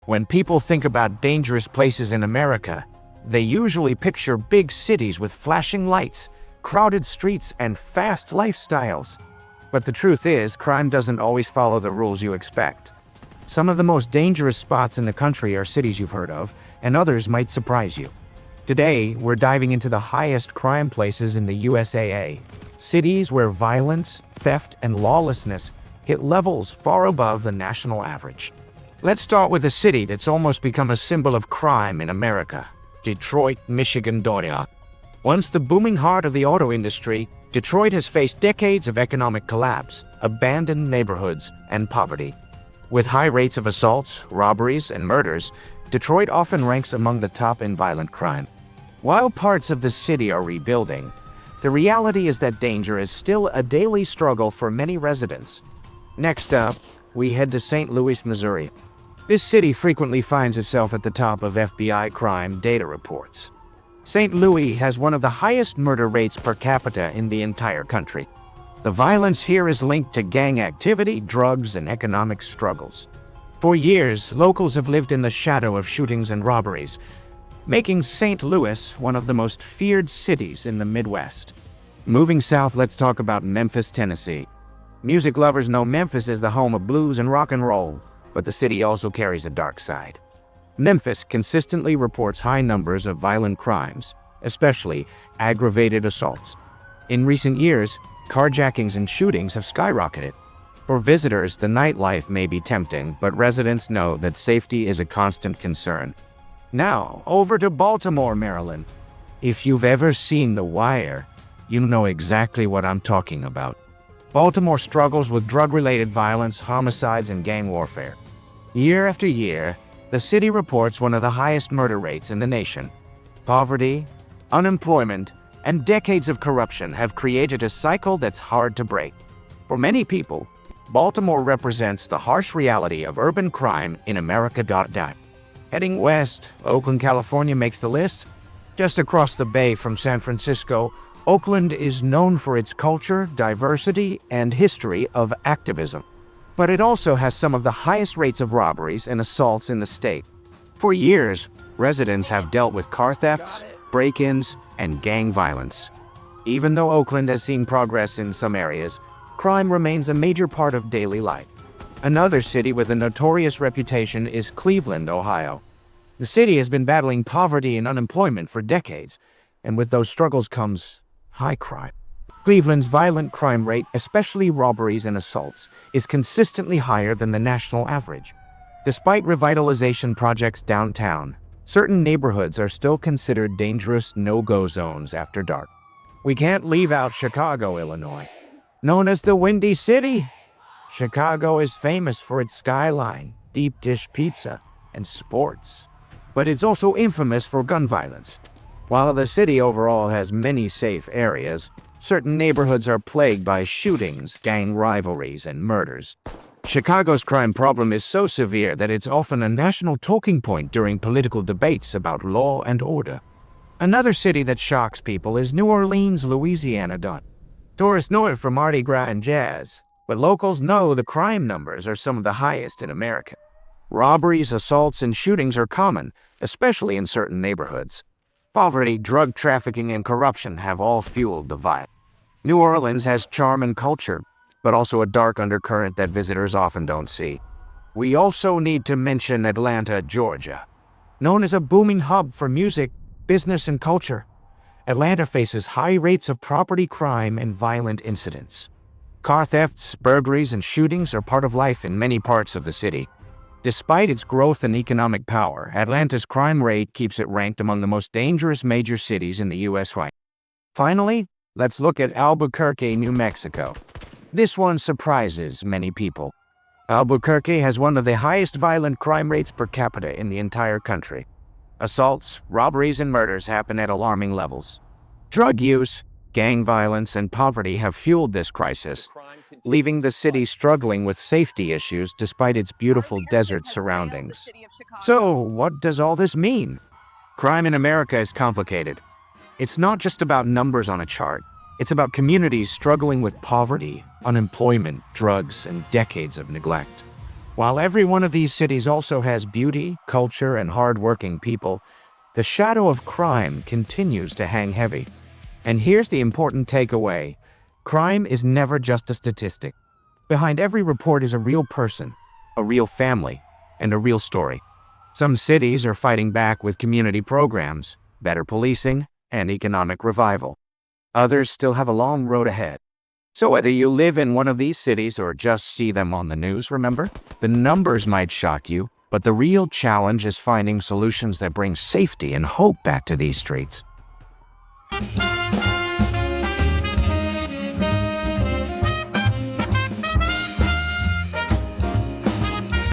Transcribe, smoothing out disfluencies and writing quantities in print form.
When people think about dangerous places in America, they usually picture big cities with flashing lights, crowded streets, and fast lifestyles. But the truth is, crime doesn't always follow the rules you expect. Some of the most dangerous spots in the country are cities you've heard of, and others might surprise you. Today, we're diving into the highest crime places in the USAA, cities where violence, theft, and lawlessness hit levels far above the national average. Let's start with a city that's almost become a symbol of crime in America, Detroit, Michigan. Once the booming heart of the auto industry, Detroit has faced decades of economic collapse, abandoned neighborhoods, and poverty. With high rates of assaults, robberies, and murders, Detroit often ranks among the top in violent crime. While parts of the city are rebuilding, the reality is that danger is still a daily struggle for many residents. Next up, we head to St. Louis, Missouri. This city frequently finds itself at the top of FBI crime data reports. St. Louis has one of the highest murder rates per capita in the entire country. The violence here is linked to gang activity, drugs, and economic struggles. For years, locals have lived in the shadow of shootings and robberies, making St. Louis one of the most feared cities in the Midwest. Moving south, let's talk about Memphis, Tennessee. Music lovers know Memphis is the home of blues and rock and roll, but the city also carries a dark side. Memphis consistently reports high numbers of violent crimes, especially aggravated assaults. In recent years, carjackings and shootings have skyrocketed. For visitors, the nightlife may be tempting, but residents know that safety is a constant concern. Now, over to Baltimore, Maryland. If you've ever seen The Wire, you know exactly what I'm talking about. Baltimore struggles with drug-related violence, homicides, and gang warfare. Year after year, the city reports one of the highest murder rates in the nation. Poverty, unemployment, and decades of corruption have created a cycle that's hard to break. For many people, Baltimore represents the harsh reality of urban crime in America. Heading west, Oakland, California makes the list. Just across the bay from San Francisco, Oakland is known for its culture, diversity, and history of activism. But it also has some of the highest rates of robberies and assaults in the state. For years, residents have dealt with car thefts, break-ins, and gang violence. Even though Oakland has seen progress in some areas, crime remains a major part of daily life. Another city with a notorious reputation is Cleveland, Ohio. The city has been battling poverty and unemployment for decades, and with those struggles comes high crime. Cleveland's violent crime rate, especially robberies and assaults, is consistently higher than the national average. Despite revitalization projects downtown, certain neighborhoods are still considered dangerous no-go zones after dark. We can't leave out Chicago, Illinois. Known as the Windy City, Chicago is famous for its skyline, deep dish pizza, and sports. But it's also infamous for gun violence. While the city overall has many safe areas, certain neighborhoods are plagued by shootings, gang rivalries, and murders. Chicago's crime problem is so severe that it's often a national talking point during political debates about law and order. Another city that shocks people is New Orleans, Louisiana. Tourists know it for Mardi Gras and jazz, but locals know the crime numbers are some of the highest in America. Robberies, assaults, and shootings are common, especially in certain neighborhoods. Poverty, drug trafficking, and corruption have all fueled the vibe. New Orleans has charm and culture, but also a dark undercurrent that visitors often don't see. We also need to mention Atlanta, Georgia. Known as a booming hub for music, business, and culture, Atlanta faces high rates of property crime and violent incidents. Car thefts, burglaries, and shootings are part of life in many parts of the city. Despite its growth and economic power, Atlanta's crime rate keeps it ranked among the most dangerous major cities in the U.S. Finally, let's look at Albuquerque, New Mexico. This one surprises many people. Albuquerque has one of the highest violent crime rates per capita in the entire country. Assaults, robberies, and murders happen at alarming levels. Drug use, gang violence, and poverty have fueled this crisis, leaving the city struggling with safety issues despite its beautiful desert surroundings. So, what does all this mean? Crime in America is complicated. It's not just about numbers on a chart. It's about communities struggling with poverty, unemployment, drugs, and decades of neglect. While every one of these cities also has beauty, culture, and hard-working people, the shadow of crime continues to hang heavy. And here's the important takeaway. Crime is never just a statistic. Behind every report is a real person, a real family, and a real story. Some cities are fighting back with community programs, better policing, and economic revival. Others still have a long road ahead. So whether you live in one of these cities or just see them on the news, remember, the numbers might shock you, but the real challenge is finding solutions that bring safety and hope back to these streets.